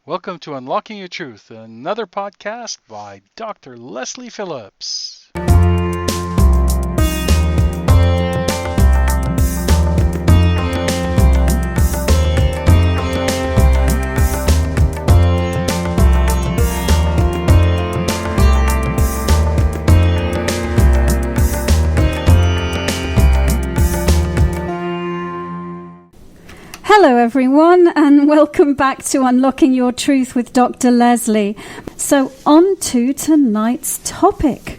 Welcome to Unlocking Your Truth, another podcast by Dr. Lesley Phillips. Hello everyone, and welcome back to Unlocking Your Truth with Dr. Lesley. So on to tonight's topic,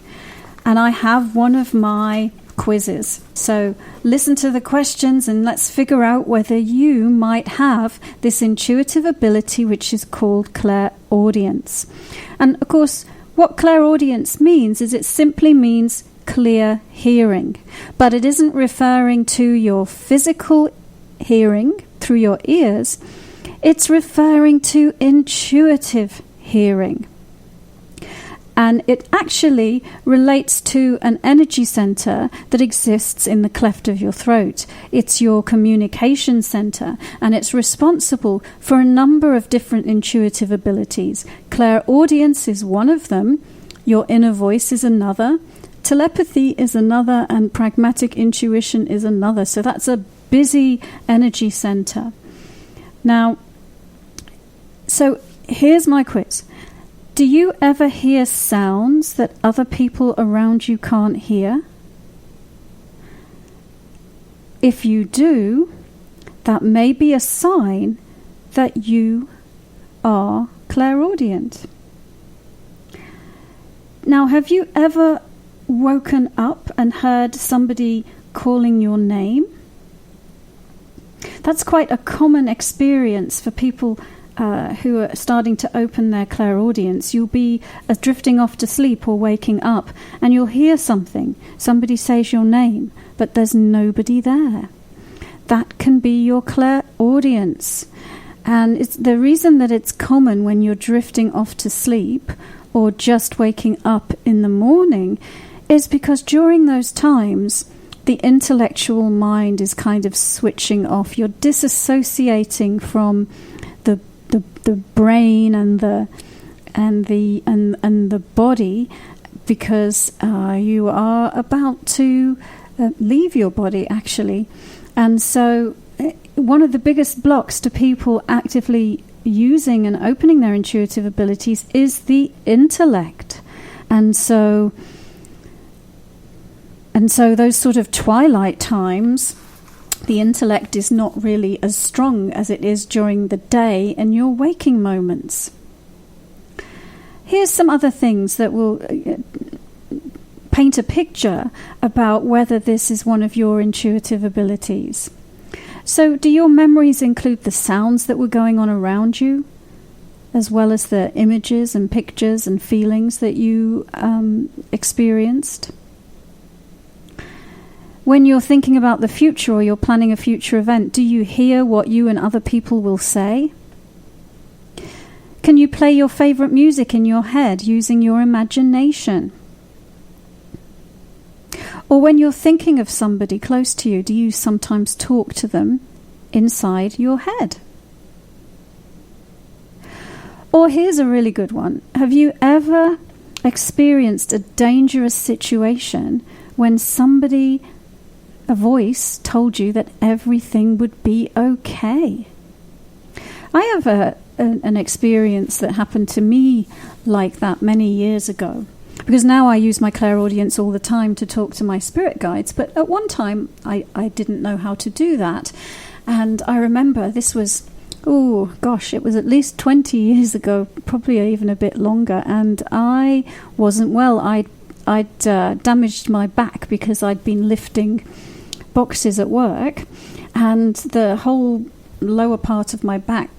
and I have one of my quizzes. So listen to the questions and let's figure out whether you might have this intuitive ability which is called clairaudience. And of course, what clairaudience means is it simply means clear hearing, but it isn't referring to your physical hearing through your ears. It's referring to intuitive hearing, and it actually relates to an energy center that exists in the cleft of your throat. It's your communication center, and it's responsible for a number of different intuitive abilities. Clairaudience is one of them, your inner voice is another, telepathy is another, and pragmatic intuition is another. So that's a busy energy center. Now, so here's my quiz. Do you ever hear sounds that other people around you can't hear? If you do, that may be a sign that you are clairaudient. Now, have you ever woken up and heard somebody calling your name? That's quite a common experience for people who are starting to open their clairaudience. You'll be drifting off to sleep or waking up, and you'll hear something. Somebody says your name, but there's nobody there. That can be your clairaudience. And it's the reason that it's common when you're drifting off to sleep or just waking up in the morning is because during those times, the intellectual mind is kind of switching off. You're disassociating from the brain and the body because you are about to leave your body, actually. And so one of the biggest blocks to people actively using and opening their intuitive abilities is the intellect. And so those sort of twilight times, the intellect is not really as strong as it is during the day in your waking moments. Here's some other things that will paint a picture about whether this is one of your intuitive abilities. So, do your memories include the sounds that were going on around you, as well as the images and pictures and feelings that you experienced? When you're thinking about the future or you're planning a future event, do you hear what you and other people will say? Can you play your favorite music in your head using your imagination? Or when you're thinking of somebody close to you, do you sometimes talk to them inside your head? Or here's a really good one. Have you ever experienced a dangerous situation when a voice told you that everything would be okay? I have an experience that happened to me like that many years ago, because now I use my clairaudience all the time to talk to my spirit guides, but at one time I didn't know how to do that. And I remember this was, it was at least 20 years ago, probably even a bit longer, and I wasn't well. I'd damaged my back because I'd been lifting boxes at work, and the whole lower part of my back,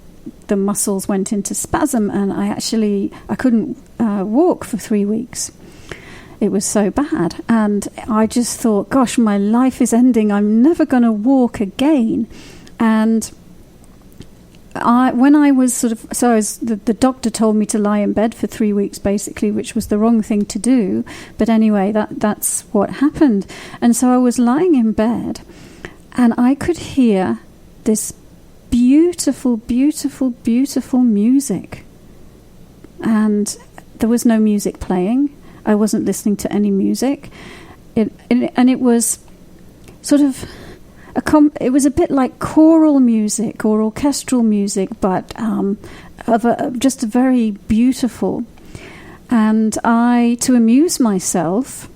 the muscles went into spasm, and I couldn't walk for 3 weeks. It was so bad, and I just thought, gosh, my life is ending. I'm never going to walk again. And the doctor told me to lie in bed for 3 weeks, basically, which was the wrong thing to do. But anyway, that's what happened. And so I was lying in bed, and I could hear this beautiful, beautiful, beautiful music. And there was no music playing. I wasn't listening to any music. And it was sort of it was a bit like choral music or orchestral music, but just very beautiful. And I, to amuse myself,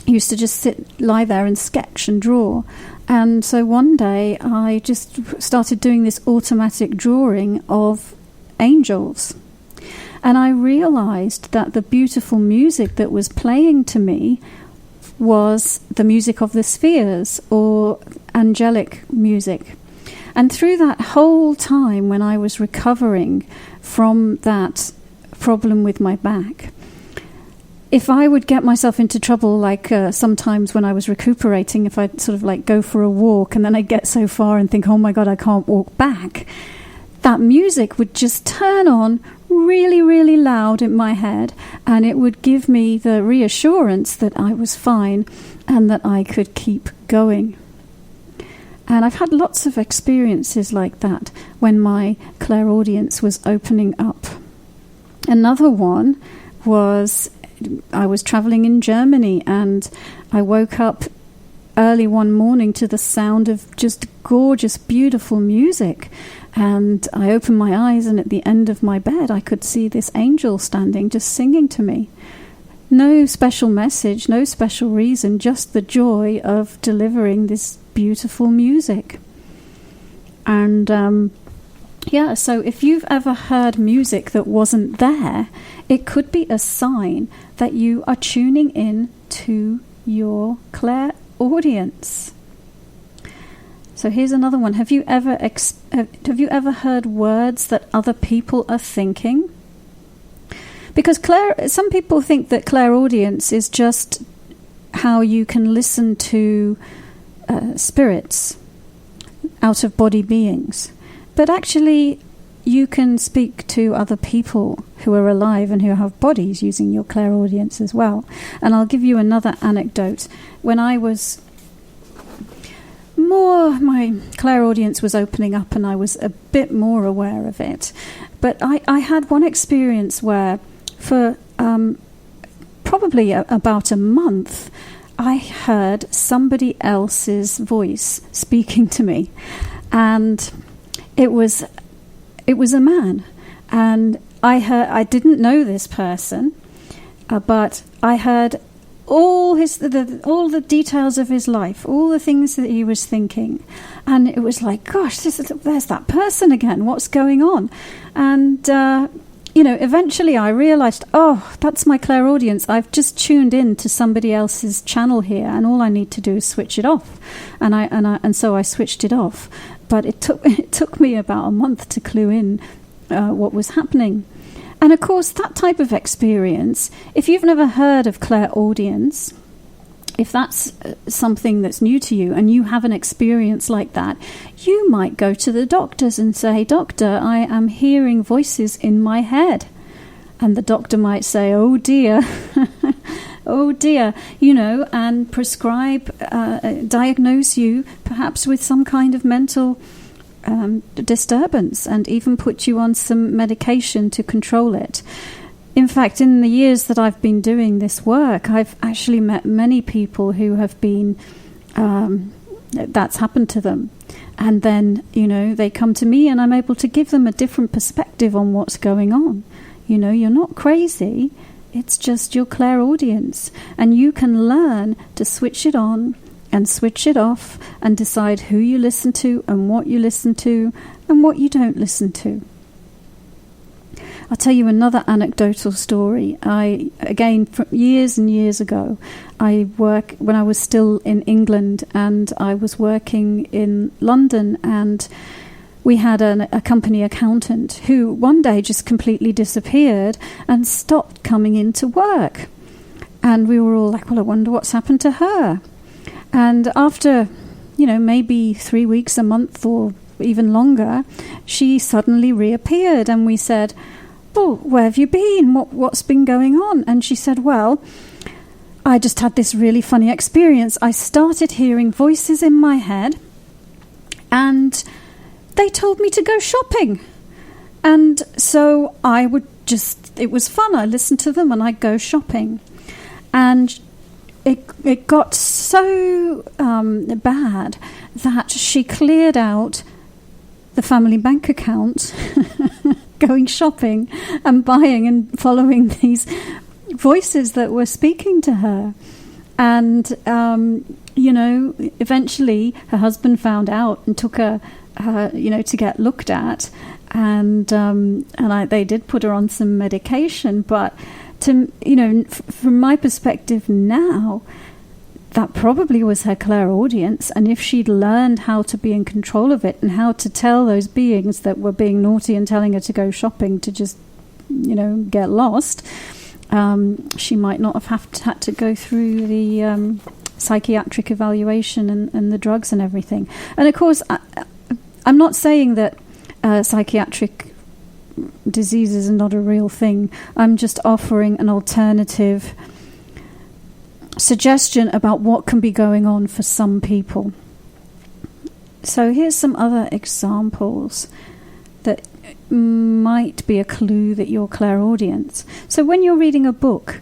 used to just lie there and sketch and draw. And so one day I just started doing this automatic drawing of angels. And I realized that the beautiful music that was playing to me was the music of the spheres, or angelic music. And through that whole time when I was recovering from that problem with my back, if I would get myself into trouble, like sometimes when I was recuperating, if I'd sort of like go for a walk and then I'd get so far and think, oh my God, I can't walk back, that music would just turn on really, really loud in my head, and it would give me the reassurance that I was fine and that I could keep going. And I've had lots of experiences like that when my clairaudience was opening up. Another one was I was traveling in Germany, and I woke up early one morning to the sound of just gorgeous, beautiful music. And I opened my eyes, and at the end of my bed I could see this angel standing, just singing to me. No special message, no special reason, just the joy of delivering this beautiful music. And so if you've ever heard music that wasn't there, it could be a sign that you are tuning in to your clairaudience. So here's another one. Have you ever heard words that other people are thinking? Because some people think that clairaudience is just how you can listen to spirits, out-of-body beings. But actually, you can speak to other people who are alive and who have bodies using your clairaudience as well. And I'll give you another anecdote. When I was my clairaudience was opening up and I was a bit more aware of it. But I had one experience where for probably about a month, I heard somebody else's voice speaking to me. And it was a man. And I didn't know this person, but I heard all the details of his life, all the things that he was thinking, and it was like, gosh, there's that person again. What's going on? And eventually I realized, oh, that's my clairaudience. I've just tuned in to somebody else's channel here, and all I need to do is switch it off. And so I switched it off. But it took me about a month to clue in what was happening. And of course, that type of experience, if you've never heard of clairaudience, if that's something that's new to you and you have an experience like that, you might go to the doctors and say, "Doctor, I am hearing voices in my head." And the doctor might say, "Oh dear, oh dear," and prescribe, diagnose you perhaps with some kind of mental disturbance, and even put you on some medication to control it. In fact, in the years that I've been doing this work, I've actually met many people who have been, that's happened to them. And then, they come to me and I'm able to give them a different perspective on what's going on. You're not crazy. It's just your clairaudience. And you can learn to switch it on and switch it off and decide who you listen to and what you listen to and what you don't listen to. I'll tell you another anecdotal story. Again, from years and years ago, when I was still in England, and I was working in London, and we had a company accountant who one day just completely disappeared and stopped coming into work. And we were all like, well, I wonder what's happened to her. And after, maybe 3 weeks, a month, or even longer, she suddenly reappeared. And we said, "Oh, where have you been? What's been going on?" And she said, "Well, I just had this really funny experience. I started hearing voices in my head, and they told me to go shopping. And so I would it was fun. I listened to them and I'd go shopping. And it got so bad that she cleared out the family bank account going shopping and buying and following these voices that were speaking to her. And, eventually her husband found out and took her, to get looked at. And they did put her on some medication. But, from my perspective now, that probably was her clairaudience. And if she'd learned how to be in control of it and how to tell those beings that were being naughty and telling her to go shopping to just, get lost, she might not have had to go through the psychiatric evaluation and the drugs and everything. And of course, I'm not saying that psychiatric diseases are not a real thing. I'm just offering an alternative suggestion about what can be going on for some people. So here's some other examples that might be a clue that you're clairaudient. So when you're reading a book,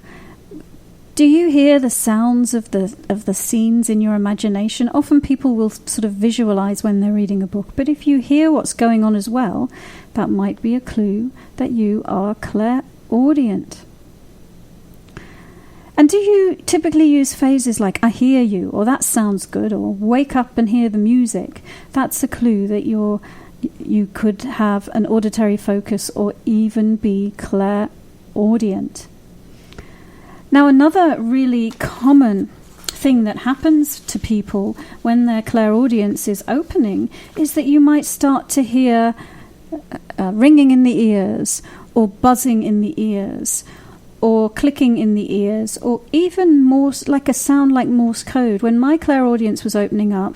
do you hear the sounds of the scenes in your imagination? Often people will sort of visualize when they're reading a book, but if you hear what's going on as well, that might be a clue that you are clairaudient. And do you typically use phrases like, I hear you, or that sounds good, or wake up and hear the music? That's a clue that you could have an auditory focus or even be clairaudient. Now, another really common thing that happens to people when their clairaudience is opening is that you might start to hear ringing in the ears, or buzzing in the ears, or clicking in the ears, or even Morse, like a sound like Morse code. When my clairaudience was opening up,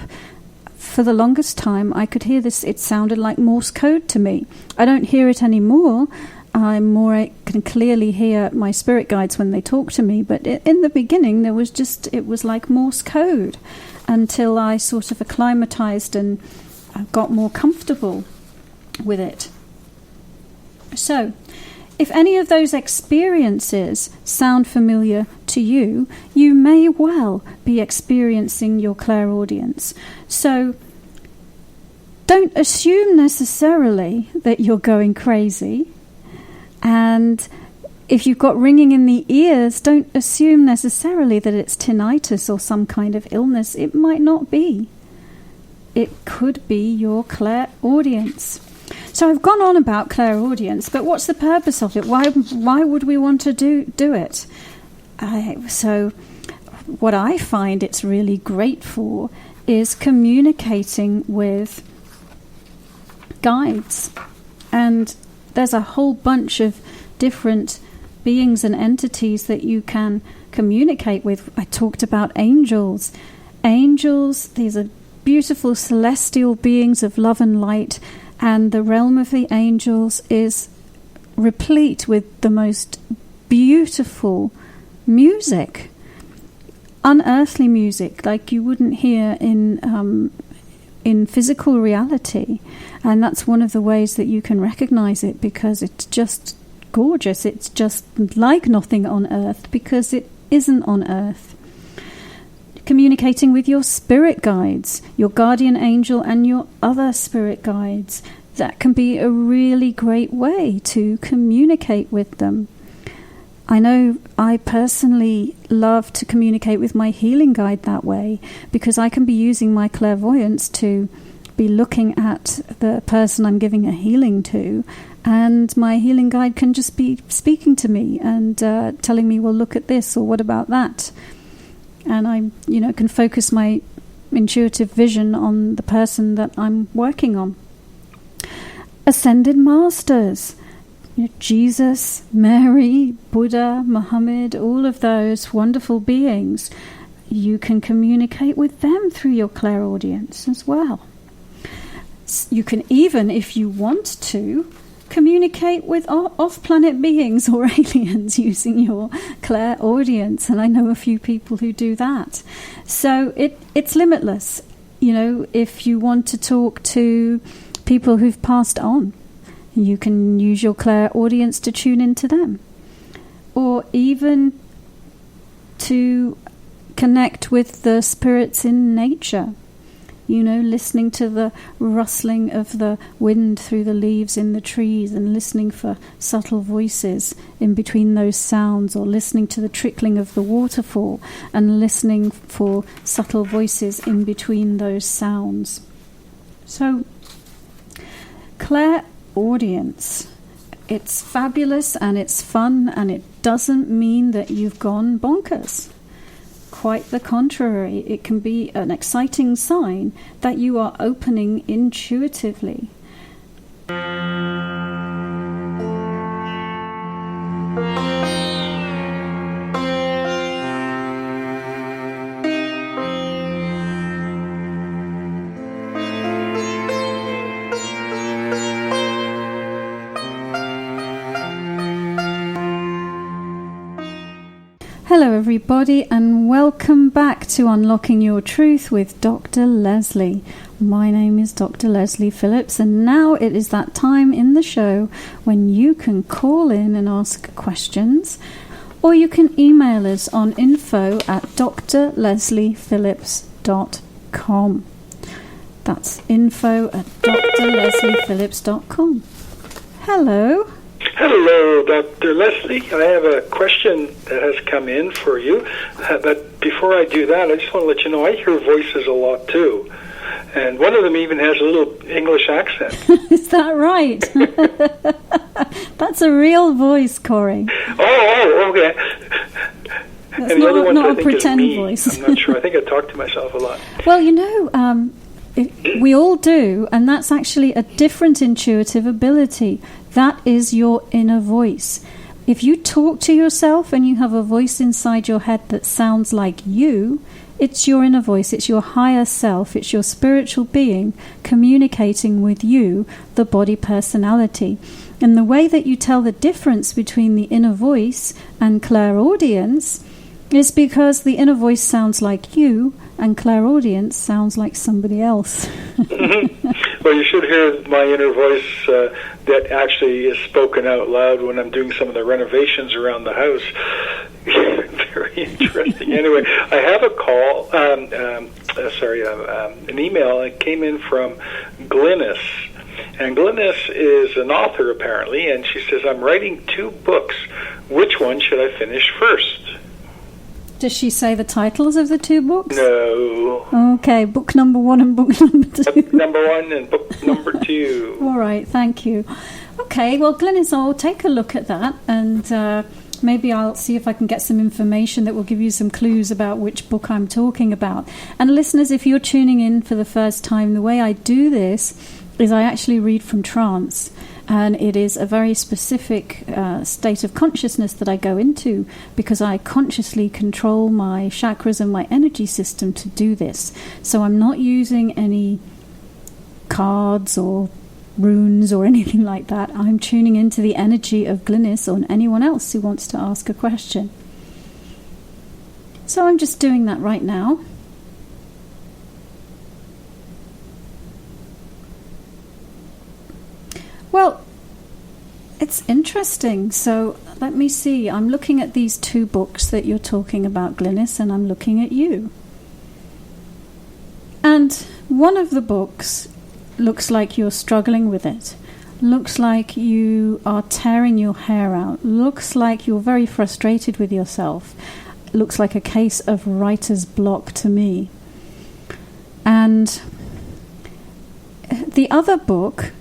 for the longest time, I could hear this. It sounded like Morse code to me. I don't hear it anymore. I can clearly hear my spirit guides when they talk to me. But in the beginning, it was like Morse code until I sort of acclimatized and got more comfortable with it. So, if any of those experiences sound familiar to you, you may well be experiencing your clairaudience. So don't assume necessarily that you're going crazy. And if you've got ringing in the ears, don't assume necessarily that it's tinnitus or some kind of illness. It might not be. It could be your clairaudience. So I've gone on about clairaudience, but what's the purpose of it? Why would we want to do it? So what I find it's really great for is communicating with guides. And there's a whole bunch of different beings and entities that you can communicate with. I talked about angels. Angels, these are beautiful celestial beings of love and light. And the realm of the angels is replete with the most beautiful music, unearthly music, like you wouldn't hear in physical reality. And that's one of the ways that you can recognize it, because it's just gorgeous. It's just like nothing on earth, because it isn't on earth. Communicating with your spirit guides, your guardian angel and your other spirit guides. That can be a really great way to communicate with them. I know I personally love to communicate with my healing guide that way, because I can be using my clairvoyance to be looking at the person I'm giving a healing to, and my healing guide can just be speaking to me and telling me, well, look at this, or what about that? And I, can focus my intuitive vision on the person that I'm working on. Ascended masters, Jesus, Mary, Buddha, Muhammad, all of those wonderful beings, you can communicate with them through your clairaudience as well. You can even, if you want to, communicate with off-planet beings or aliens using your clairaudience, and I know a few people who do that. So it's limitless. If you want to talk to people who've passed on. You can use your clairaudience to tune into them. Or even to connect with the spirits in nature. Listening to the rustling of the wind through the leaves in the trees and listening for subtle voices in between those sounds, or listening to the trickling of the waterfall and listening for subtle voices in between those sounds. So, clairaudience, it's fabulous and it's fun, and it doesn't mean that you've gone bonkers. Quite the contrary, it can be an exciting sign that you are opening intuitively. Hello everybody, and welcome back to Unlocking Your Truth with Dr. Lesley. My name is Dr. Lesley Phillips, and now it is that time in the show when you can call in and ask questions, or you can email us on info@drlesleyphillips.com. That's info@drlesleyphillips.com. Hello. Hello, Dr. Lesley. I have a question that has come in for you. But before I do that, I just want to let you know I hear voices a lot too. And one of them even has a little English accent. Is that right? That's a real voice, Corey. Oh, okay. That's and the other one, not I a think, pretend is me. voice. I'm not sure. I think I talk to myself a lot. Well, we all do, and that's actually a different intuitive ability. That is your inner voice. If you talk to yourself and you have a voice inside your head that sounds like you, it's your inner voice, it's your higher self, it's your spiritual being communicating with you, the body personality. And the way that you tell the difference between the inner voice and clairaudience is because the inner voice sounds like you and clairaudience sounds like somebody else. Well, you should hear my inner voice that actually is spoken out loud when I'm doing some of the renovations around the house. Very interesting. Anyway, I have a call, an email that came in from Glynis. And Glynis is an author, apparently, and she says, I'm writing 2 books. Which one should I finish first? Does she say the titles of the 2 books? No. Okay, book number 1 and book number 2. Book number 1 and book number 2. All right, thank you. Okay, well, Glynis, I'll take a look at that, and maybe I'll see if I can get some information that will give you some clues about which book I'm talking about. And listeners, if you're tuning in for the first time, the way I do this is I actually read from trance. And it is a very specific state of consciousness that I go into because I consciously control my chakras and my energy system to do this. So I'm not using any cards or runes or anything like that. I'm tuning into the energy of Glynis or anyone else who wants to ask a question. So I'm just doing that right now. Well, it's interesting. So let me see. I'm looking at these 2 books that you're talking about, Glynis, and I'm looking at you. And one of the books looks like you're struggling with it. Looks like you are tearing your hair out. Looks like you're very frustrated with yourself. Looks like a case of writer's block to me. And the other book,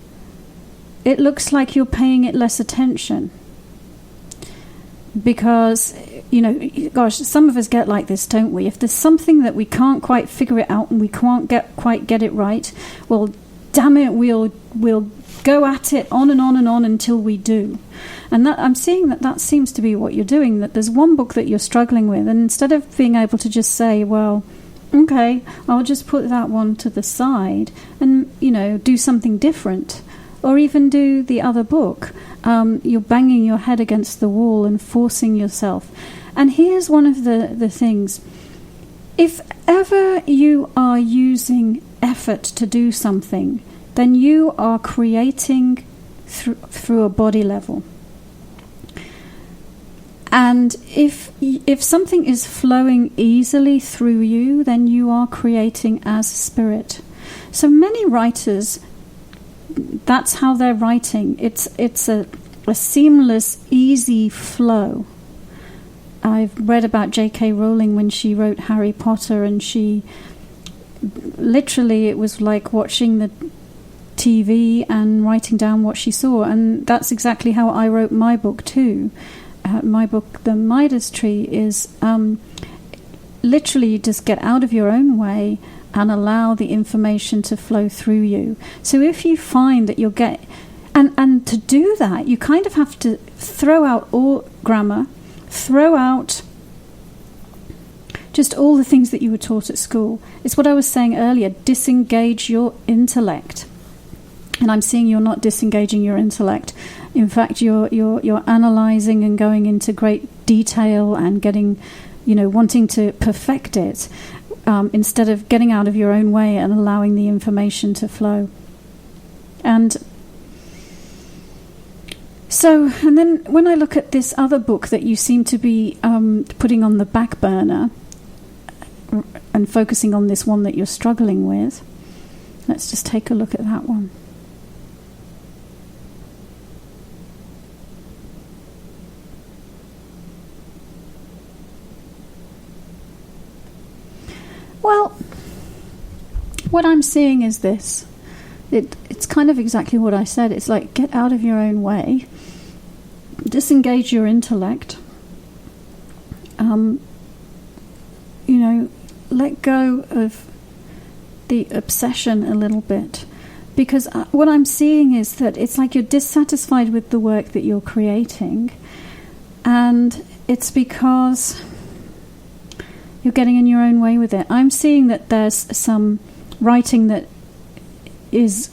it looks like you're paying it less attention. Because, gosh, some of us get like this, don't we? If there's something that we can't quite figure it out and we can't quite get it right, well, damn it, we'll go at it on and on and on until we do. And that, I'm seeing that seems to be what you're doing, that there's one book that you're struggling with, and instead of being able to just say, well, okay, I'll just put that one to the side and, do something different, or even do the other book, you're banging your head against the wall and forcing yourself. And here's one of the things. If ever you are using effort to do something, then you are creating through a body level. And if something is flowing easily through you, then you are creating as spirit. So many writers, that's how they're writing. It's a seamless, easy flow. I've read about J.K. Rowling when she wrote Harry Potter, and she literally, it was like watching the TV and writing down what she saw. And that's exactly how I wrote my book too. My book, The Midas Tree, is literally you just get out of your own way and allow the information to flow through you. So if you find that you'll get... And to do that, you kind of have to throw out all grammar, throw out just all the things that you were taught at school. It's what I was saying earlier, disengage your intellect. And I'm seeing you're not disengaging your intellect. In fact, you're analysing and going into great detail and getting, wanting to perfect it, instead of getting out of your own way and allowing the information to flow. And then when I look at this other book that you seem to be putting on the back burner and focusing on this one that you're struggling with, let's just take a look at that one. Well, what I'm seeing is this. It's kind of exactly what I said. It's like, get out of your own way. Disengage your intellect. Let go of the obsession a little bit. Because what I'm seeing is that it's like you're dissatisfied with the work that you're creating. And it's because you're getting in your own way with it. I'm seeing that there's some writing that is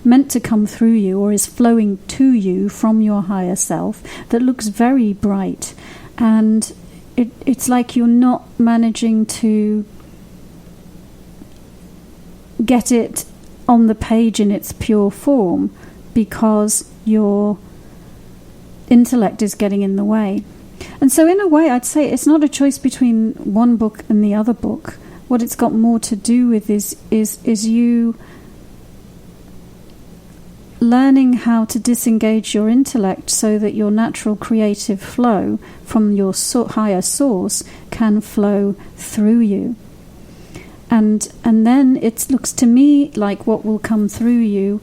meant to come through you or is flowing to you from your higher self that looks very bright. And it's like you're not managing to get it on the page in its pure form because your intellect is getting in the way. And so in a way, I'd say it's not a choice between one book and the other book. What it's got more to do with is you learning how to disengage your intellect so that your natural creative flow from your higher source can flow through you. And then it looks to me like what will come through you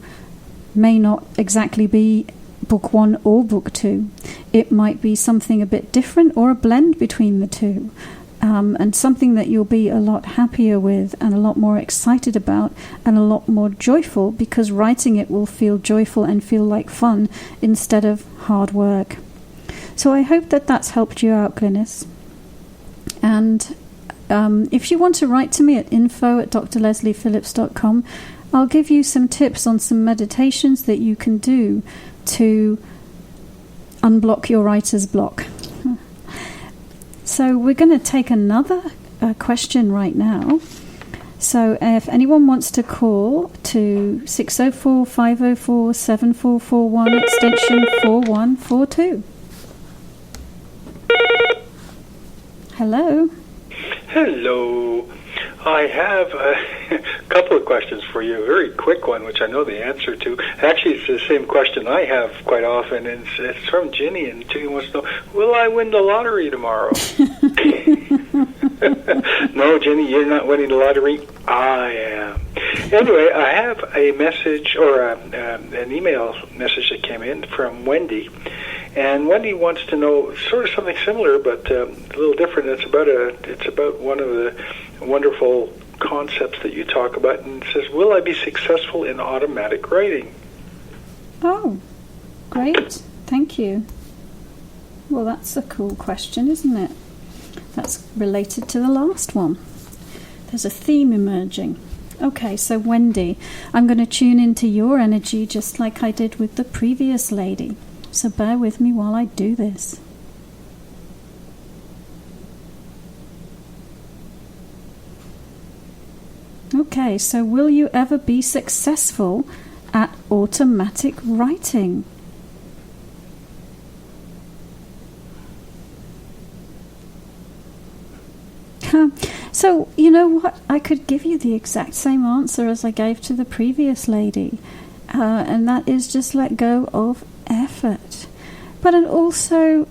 may not exactly be book 1 or book 2. It might be something a bit different or a blend between the two, and something that you'll be a lot happier with and a lot more excited about and a lot more joyful, because writing it will feel joyful and feel like fun instead of hard work. So I hope that that's helped you out, Glynis. And if you want to write to me at info@drlesleyphillips.com, I'll give you some tips on some meditations that you can do to unblock your writer's block. So we're going to take another question right now. So if anyone wants to call to 604-504-7441 extension 4142. Hello. Hello. I have a couple of questions for you. A very quick one, which I know the answer to. Actually, it's the same question I have quite often. And it's from Ginny, and Ginny wants to know, will I win the lottery tomorrow? No, Ginny, you're not winning the lottery. I am. Anyway, I have a message, or an email message that came in from Wendy. And Wendy wants to know sort of something similar, but a little different. It's about one of the wonderful concepts that you talk about, and it says, will I be successful in automatic writing? Oh, great. Thank you. Well, that's a cool question, isn't it? That's related to the last one. There's a theme emerging. Okay, so Wendy, I'm going to tune into your energy just like I did with the previous lady. So bear with me while I do this. Okay, so will you ever be successful at automatic writing? So, you know what? I could give you the exact same answer as I gave to the previous lady. And that is just let go of effort. But also,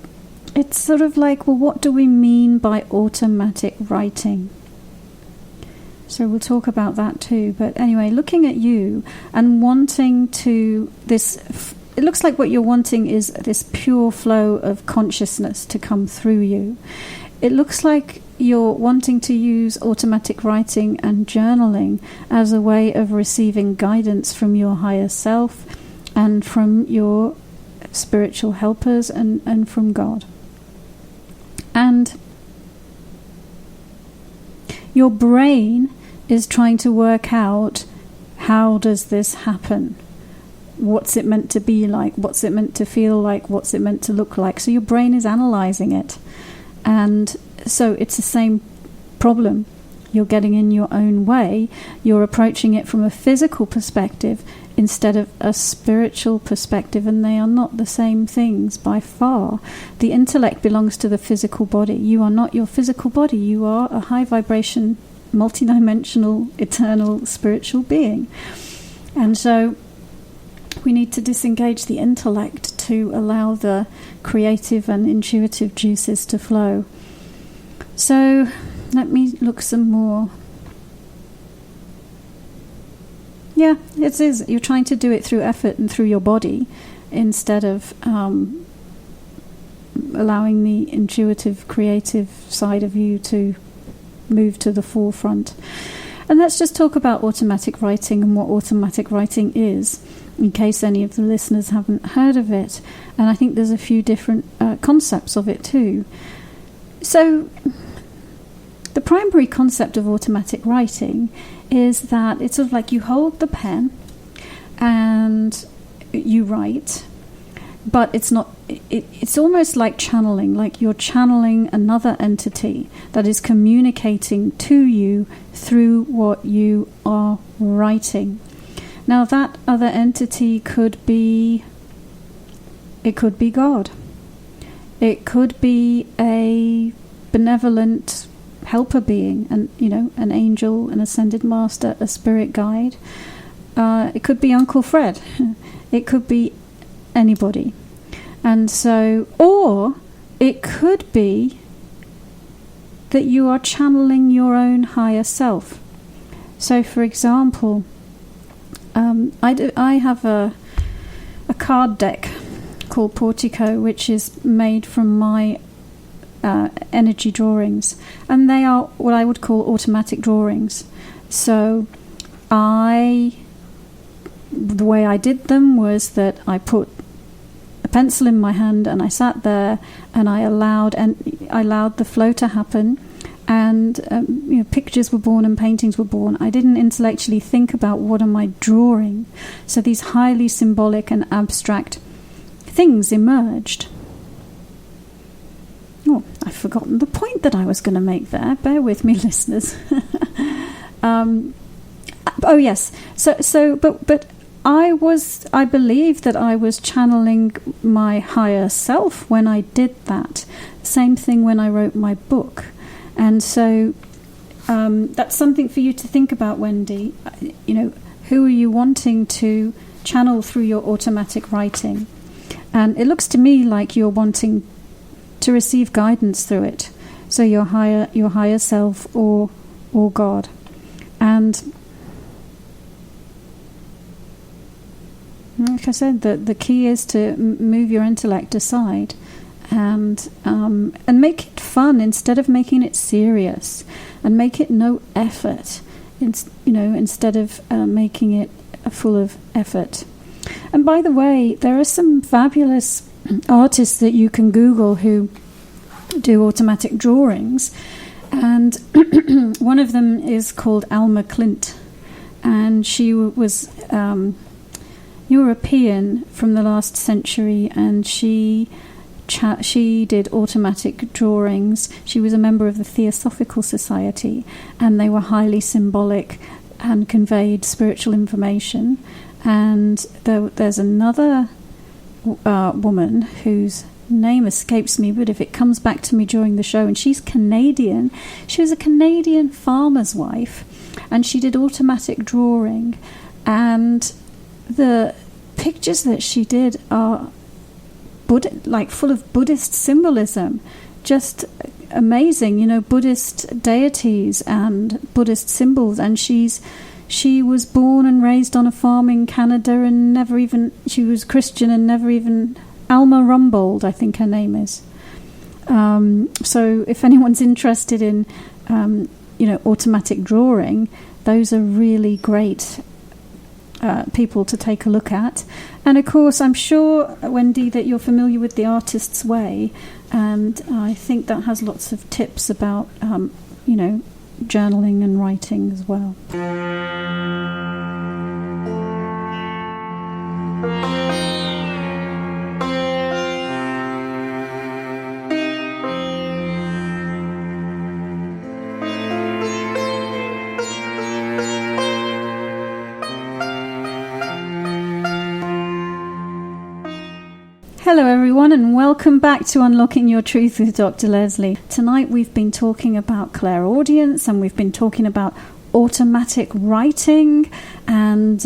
it's sort of like, well, what do we mean by automatic writing? So we'll talk about that too. But anyway, looking at you and wanting to it looks like what you're wanting is this pure flow of consciousness to come through you. It looks like you're wanting to use automatic writing and journaling as a way of receiving guidance from your higher self and from your spiritual helpers and from God. And your brain is trying to work out, how does this happen? What's it meant to be like? What's it meant to feel like? What's it meant to look like? So your brain is analyzing it. And so it's the same problem. You're getting in your own way. You're approaching it from a physical perspective instead of a spiritual perspective, and they are not the same things by far. The intellect belongs to the physical body. You are not your physical body. You are a high vibration, multidimensional, eternal spiritual being. And so we need to disengage the intellect to allow the creative and intuitive juices to flow. So let me look some more. Yeah, it is. You're trying to do it through effort and through your body instead of allowing the intuitive, creative side of you to move to the forefront. And let's just talk about automatic writing and what automatic writing is, in case any of the listeners haven't heard of it. And I think there's a few different concepts of it too. So the primary concept of automatic writing is that it's sort of like you hold the pen and you write, but it's not. It's almost like channeling, like you're channeling another entity that is communicating to you through what you are writing. Now that other entity could be God. It could be a benevolent helper being, and an angel, an ascended master, a spirit guide. It could be Uncle Fred. It could be anybody. And so, or it could be that you are channeling your own higher self. So, for example, I have a card deck called Portico, which is made from my energy drawings, and they are what I would call automatic drawings. So the way I did them was that I put a pencil in my hand and I sat there and I allowed the flow to happen, and pictures were born and paintings were born. I didn't intellectually think about what am I drawing. So these highly symbolic and abstract things emerged. Oh, I've forgotten the point that I was going to make there. Bear with me, listeners. Oh yes. But I believe that I was channeling my higher self when I did that. Same thing when I wrote my book. And so that's something for you to think about, Wendy. Who are you wanting to channel through your automatic writing? And it looks to me like you're wanting to receive guidance through it. So your higher self or God. And like I said, the key is to move your intellect aside and make it fun instead of making it serious, and make it no effort, instead of making it full of effort. And by the way, there are some fabulous artists that you can Google who do automatic drawings, and one of them is called Alma Clint, and she was European from the last century, and she did automatic drawings. She was a member of the Theosophical Society, and they were highly symbolic, and conveyed spiritual information. And there's another woman whose name escapes me, but if it comes back to me during the show, and she's Canadian. She was a Canadian farmer's wife, and she did automatic drawing, and the pictures that she did are full of Buddhist symbolism, just amazing, Buddhist deities and Buddhist symbols. And she was born and raised on a farm in Canada, and she was Christian and never even Alma Rumbold, I think her name is. So if anyone's interested in, automatic drawing, those are really great people to take a look at. And of course, I'm sure, Wendy, that you're familiar with The Artist's Way, and I think that has lots of tips about, journaling and writing as well. Hello everyone, and welcome back to Unlocking Your Truth with Dr. Lesley. Tonight we've been talking about clairaudience, and we've been talking about automatic writing, and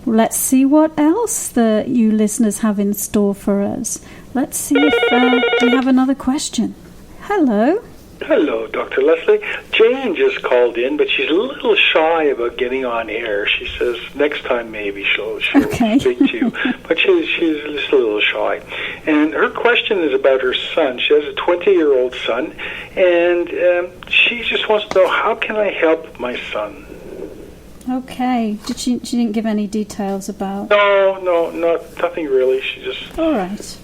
let's see what else you listeners have in store for us. Let's see if we have another question. Hello. Hello, Dr. Lesley. Jane just called in, but she's a little shy about getting on air. She says next time maybe she'll okay. speak to you. But she's just a little shy. And her question is about her son. She has a 20-year-old son, and she just wants to know, how can I help my son? Okay. She didn't give any details about... No, nothing really. She just... All right.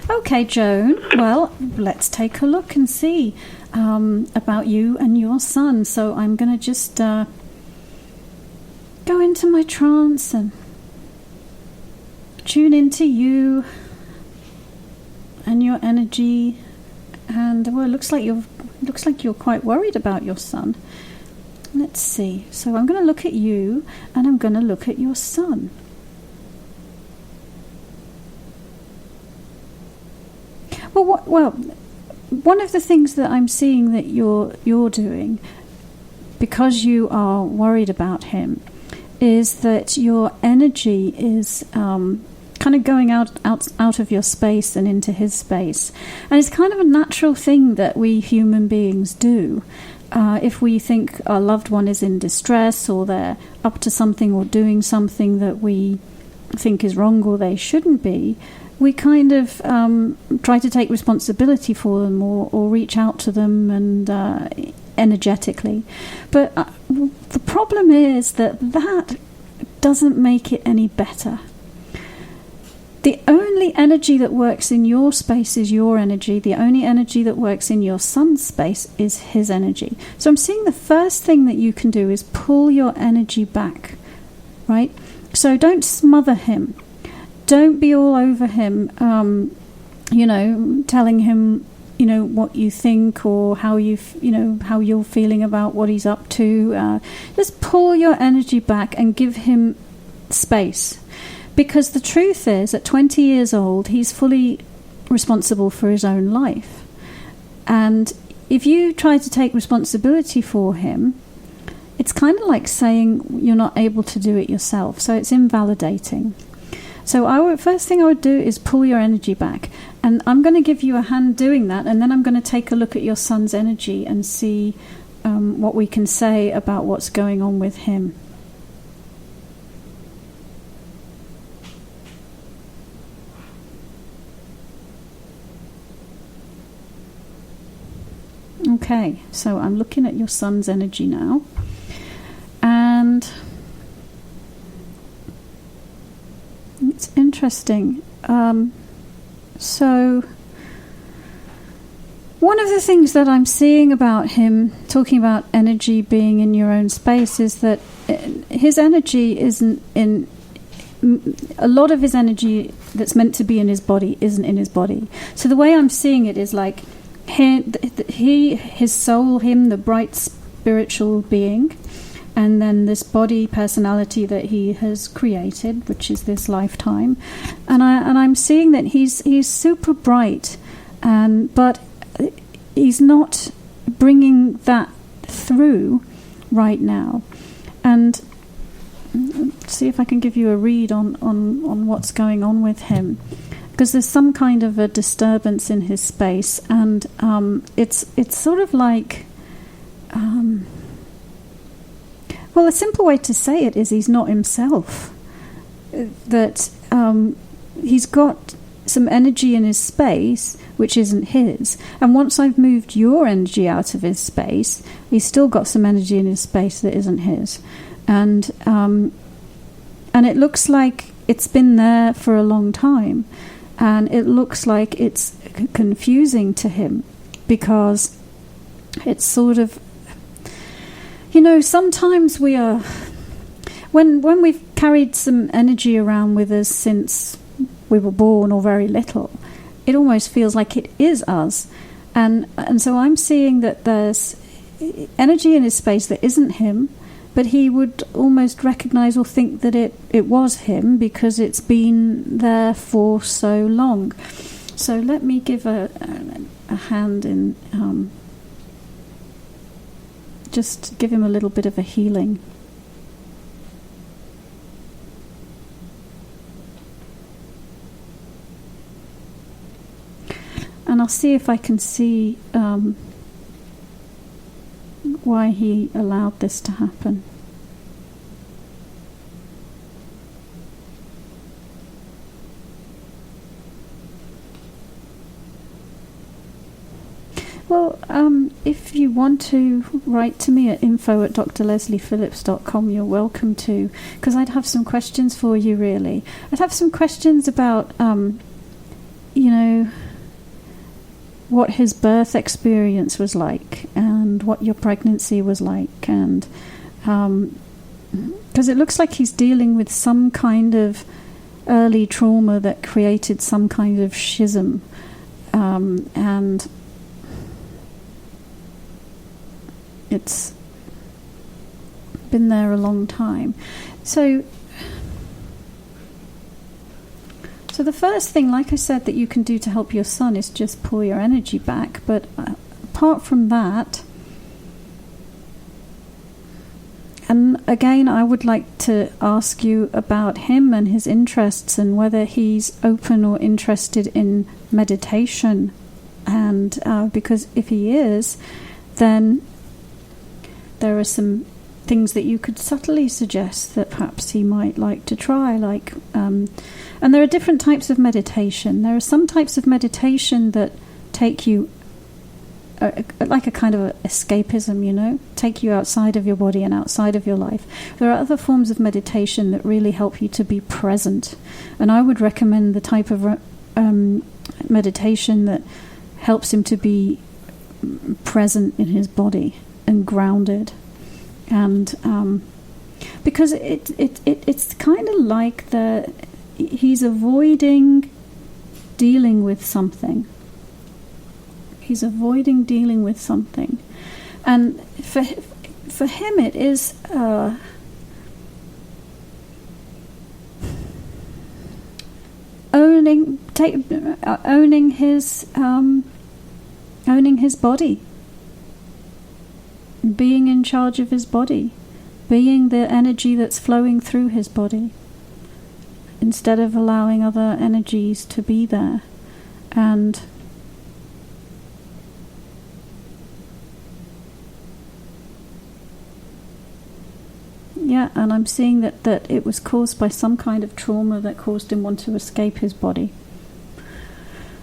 Okay, Joan. Well, let's take a look and see about you and your son. So I'm going to just go into my trance and tune into you and your energy. And well, it looks like you're quite worried about your son. Let's see. So I'm going to look at you, and I'm going to look at your son. Well, one of the things that I'm seeing that you're doing, because you are worried about him, is that your energy is kind of going out of your space and into his space. And it's kind of a natural thing that we human beings do. If we think our loved one is in distress, or they're up to something or doing something that we think is wrong or they shouldn't be, we kind of try to take responsibility for them or reach out to them and energetically. But the problem is that doesn't make it any better. The only energy that works in your space is your energy. The only energy that works in your son's space is his energy. So I'm seeing the first thing that you can do is pull your energy back, right? So don't smother him. Don't be all over him, telling him, what you think or how how you're feeling about what he's up to. Just pull your energy back and give him space. Because the truth is, at 20 years old, he's fully responsible for his own life. And if you try to take responsibility for him, it's kind of like saying you're not able to do it yourself. So it's invalidating. So first thing I would do is pull your energy back. And I'm going to give you a hand doing that, and then I'm going to take a look at your son's energy and see what we can say about what's going on with him. Okay, so I'm looking at your son's energy now. And it's interesting. So one of the things that I'm seeing about him, talking about energy being in your own space, is that his energy isn't in... A lot of his energy that's meant to be in his body isn't in his body. So the way I'm seeing it is like his soul, him, the bright spiritual being, and then this body personality that he has created, which is this lifetime. And I'm seeing that he's super bright, but he's not bringing that through right now. And see if I can give you a read on what's going on with him, because there's some kind of a disturbance in his space, and it's sort of like, well, a simple way to say it is he's not himself. That he's got some energy in his space which isn't his, and once I've moved your energy out of his space, he's still got some energy in his space that isn't his, and it looks like it's been there for a long time, and it looks like it's confusing to him, because it's sort of, sometimes we are, when we've carried some energy around with us since we were born or very little, it almost feels like it is us. And so I'm seeing that there's energy in his space that isn't him, but he would almost recognize or think that it was him, because it's been there for so long. So let me give a hand in, just give him a little bit of a healing. And I'll see if I can see why he allowed this to happen. Well, if you want to write to me at info@drlesleyphillips.com, you're welcome to, because I'd have some questions for you, really. I'd have some questions about, what his birth experience was like, and what your pregnancy was like, and because it looks like he's dealing with some kind of early trauma that created some kind of schism, and it's been there a long time. So the first thing, like I said, that you can do to help your son is just pull your energy back. But apart from that, and again, I would like to ask you about him and his interests, and whether he's open or interested in meditation. And because if he is, then there are some things that you could subtly suggest that perhaps he might like to try, like, and there are different types of meditation. There are some types of meditation that take you, like a kind of escapism, take you outside of your body and outside of your life. There are other forms of meditation that really help you to be present, and I would recommend the type of meditation that helps him to be present in his body and grounded, and because it's kind of like he's avoiding dealing with something. He's avoiding dealing with something, and for him it is owning his body. Being in charge of his body, being the energy that's flowing through his body, instead of allowing other energies to be there. And I'm seeing that it was caused by some kind of trauma that caused him want to escape his body.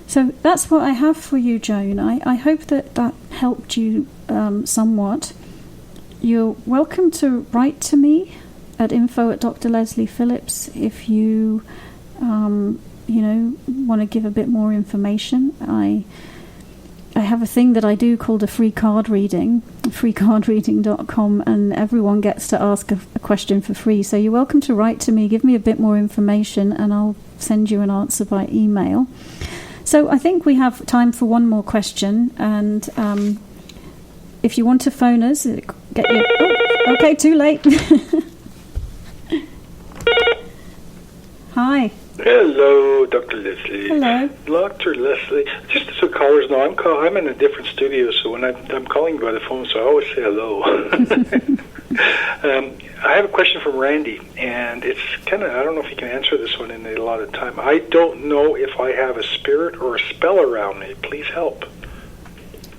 So that's what I have for you, Joan. I hope that helped you somewhat. You're welcome to write to me at info@drlesleyphillips if you want to give a bit more information. I have a thing that I do called a free card reading, freecardreading.com, and everyone gets to ask a question for free. So you're welcome to write to me, give me a bit more information, and I'll send you an answer by email. So I think we have time for one more question, and if you want to phone us, get your... Okay, too late. Hi. Hello, Dr. Lesley. Hello. Dr. Lesley. Just so callers know, I'm in a different studio, so when I'm calling by the phone, so I always say hello. I have a question from Randy, and it's kind of, I don't know if you can answer this one in a lot of time. I don't know if I have a spirit or a spell around me. Please help.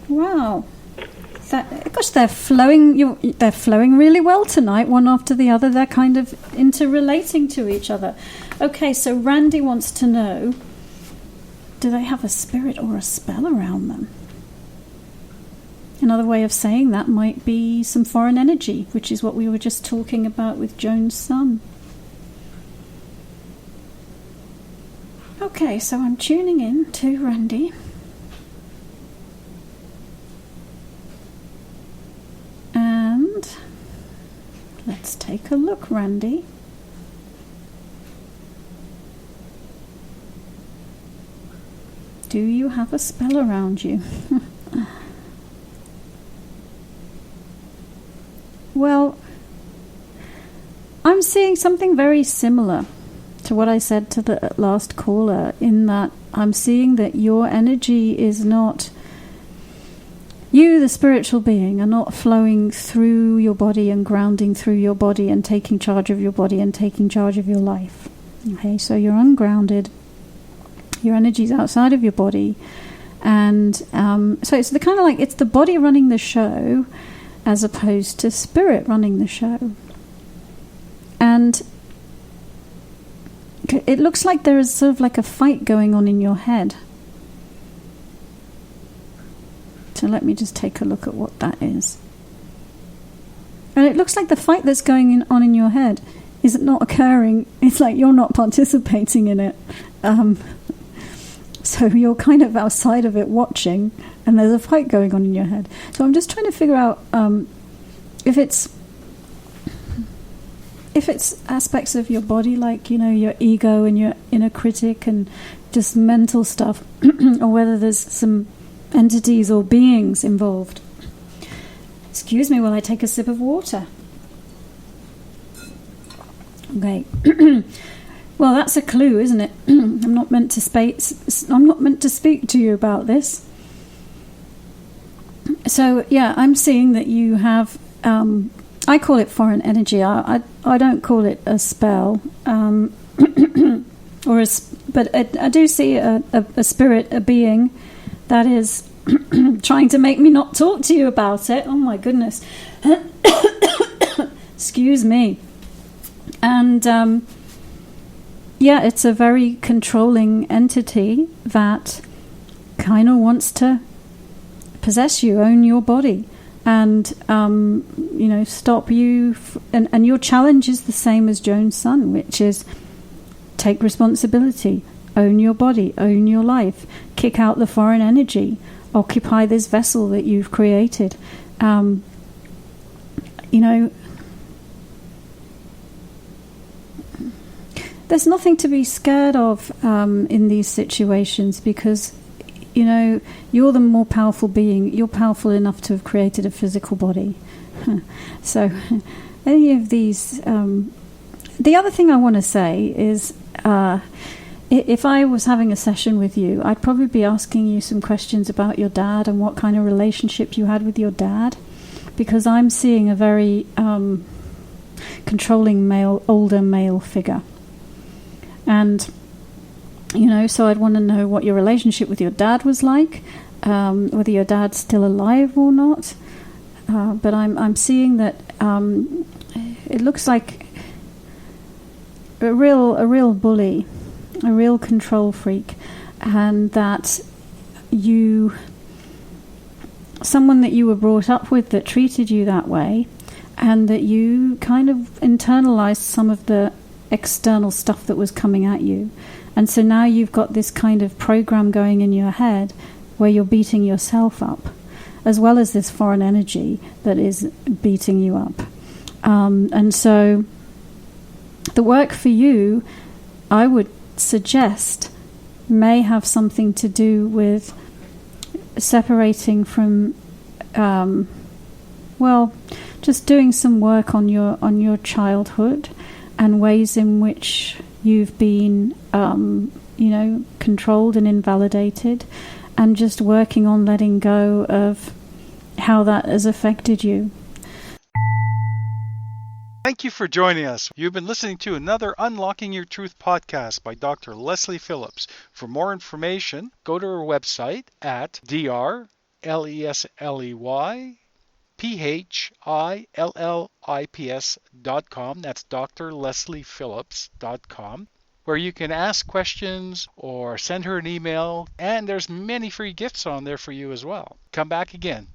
Wow. Gosh, they're flowing. They're flowing really well tonight, one after the other. They're kind of interrelating to each other. Okay, so Randy wants to know: do they have a spirit or a spell around them? Another way of saying that might be some foreign energy, which is what we were just talking about with Joan's son. Okay, so I'm tuning in to Randy. And let's take a look, Randy. Do you have a spell around you? Well, I'm seeing something very similar to what I said to the last caller, in that I'm seeing that your energy is not... You, the spiritual being, are not flowing through your body and grounding through your body and taking charge of your body and taking charge of your life. Okay, so you're ungrounded. Your energy's outside of your body. And so it's the kind of like, it's the body running the show as opposed to spirit running the show. And it looks like there is sort of like a fight going on in your head. So let me just take a look at what that is. And it looks like the fight that's going on in your head is not occurring. It's like you're not participating in it. So you're kind of outside of it watching, and there's a fight going on in your head. So I'm just trying to figure out if it's aspects of your body, like, you know, your ego and your inner critic and just mental stuff, or whether there's some entities or beings involved. Excuse me while I take a sip of water. Okay. Well, that's a clue, isn't it? I'm not meant to speak to you about this. So yeah, I'm seeing that you have. I call it foreign energy. I don't call it a spell, but I do see a spirit, a being that is trying to make me not talk to you about it. Oh my goodness. Excuse me. And yeah, it's a very controlling entity that kind of wants to possess you, own your body, and you know, stop you. And your challenge is the same as Joan's son, which is take responsibility, own your body, own your life, kick out the foreign energy, occupy this vessel that you've created. You know, there's nothing to be scared of in these situations, because, you know, you're the more powerful being. You're powerful enough to have created a physical body. So any of these... the other thing I want to say is... if I was having a session with you, I'd probably be asking you some questions about your dad and what kind of relationship you had with your dad, because I'm seeing a very controlling older male figure. And, you know, so I'd want to know what your relationship with your dad was like, whether your dad's still alive or not. But I'm seeing that it looks like a real bully, a real control freak, and that someone that you were brought up with that treated you that way, and that you kind of internalized some of the external stuff that was coming at you. And so now you've got this kind of program going in your head where you're beating yourself up, as well as this foreign energy that is beating you up. And so the work for you, I would suggest, may have something to do with separating from, well, just doing some work on your childhood and ways in which you've been, controlled and invalidated, and just working on letting go of how that has affected you. Thank you for joining us. You've been listening to another Unlocking Your Truth podcast by Dr. Lesley Phillips. For more information, go to her website at drlesleyphillips.com. That's drlesleyphillips.com, where you can ask questions or send her an email, and there's many free gifts on there for you as well. Come back again.